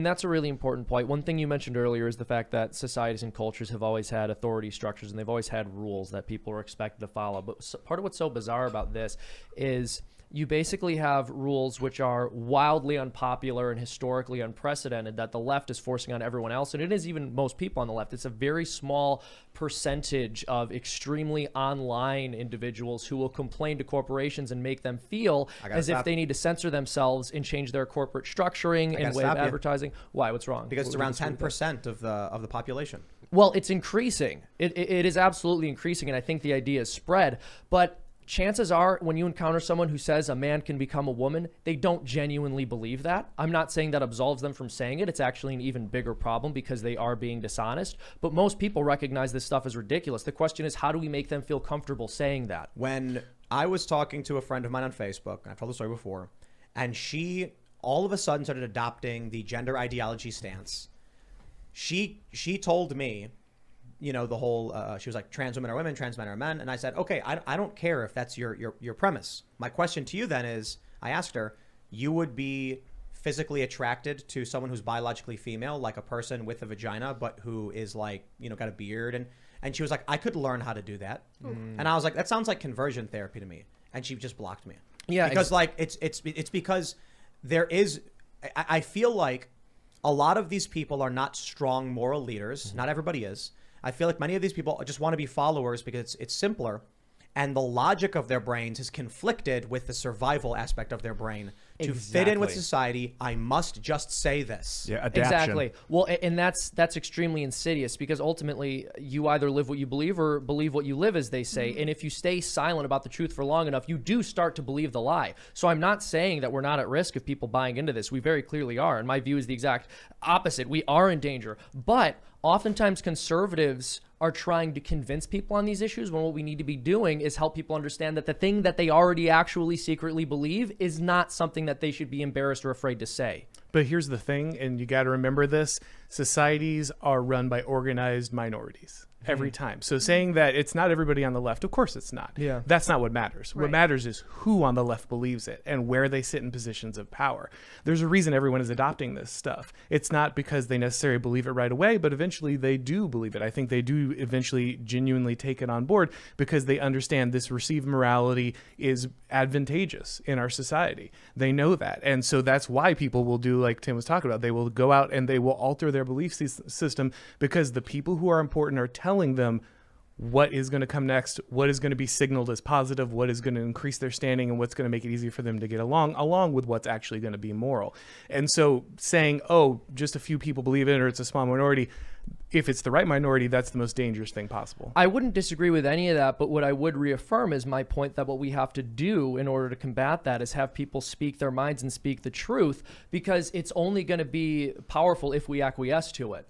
And that's a really important point. One thing you mentioned earlier is the fact that societies and cultures have always had authority structures and they've always had rules that people are expected to follow. But part of what's so bizarre about this is you basically have rules which are wildly unpopular and historically unprecedented that the left is forcing on everyone else. And it is even most people on the left. It's a very small percentage of extremely online individuals who will complain to corporations and make them feel as if they need to censor themselves and change their corporate structuring and way of advertising. Why? What's wrong? Because it's around 10% of the population. Well, it's increasing. It is absolutely increasing, and I think the idea is spread. But chances are when you encounter someone who says a man can become a woman, they don't genuinely believe that. I'm not saying that absolves them from saying it. It's actually an even bigger problem because they are being dishonest. But most people recognize this stuff as ridiculous. The question is, how do we make them feel comfortable saying that? When I was talking to a friend of mine on Facebook, and I've told the story before, and she all of a sudden started adopting the gender ideology stance. She told me, you know, the whole, she was like, trans women are women, trans men are men. And I said, okay, I don't care if that's your premise. My question to you then is, I asked her, you would be physically attracted to someone who's biologically female, like a person with a vagina, but who is like, you know, got a beard. And she was like, I could learn how to do that. And I was like, that sounds like conversion therapy to me. And she just blocked me. Yeah. Because like, it's because there is, I feel like a lot of these people are not strong moral leaders. Not everybody is. I feel like many of these people just want to be followers because it's simpler, and the logic of their brains is conflicted with the survival aspect of their brain. To fit in with society, I must just say this. Yeah, adaptation. Exactly. Well, and that's extremely insidious because ultimately you either live what you believe or believe what you live, as they say. And if you stay silent about the truth for long enough, you do start to believe the lie. So I'm not saying that we're not at risk of people buying into this. We very clearly are. And my view is the exact opposite. We are in danger. But oftentimes conservatives are trying to convince people on these issues when what we need to be doing is help people understand that the thing that they already actually secretly believe is not something that they should be embarrassed or afraid to say. But here's the thing, and you got to remember this, societies are run by organized minorities every time. So saying that it's not everybody on the left, of course it's not. Yeah. That's not what matters. What matters is who on the left believes it and where they sit in positions of power. There's a reason everyone is adopting this stuff. It's not because they necessarily believe it right away, but eventually they do believe it. I think they do eventually genuinely take it on board because they understand this received morality is advantageous in our society. They know that. And so that's why people will do like Tim was talking about. They will go out and they will alter their belief system because the people who are important are telling them what is going to come next, what is going to be signaled as positive, what is going to increase their standing, and what's going to make it easier for them to get along with what's actually going to be moral. And so saying, oh, just a few people believe it or it's a small minority, if it's the right minority, that's the most dangerous thing possible. I wouldn't disagree with any of that, but what I would reaffirm is my point that what we have to do in order to combat that is have people speak their minds and speak the truth, because it's only going to be powerful if we acquiesce to it.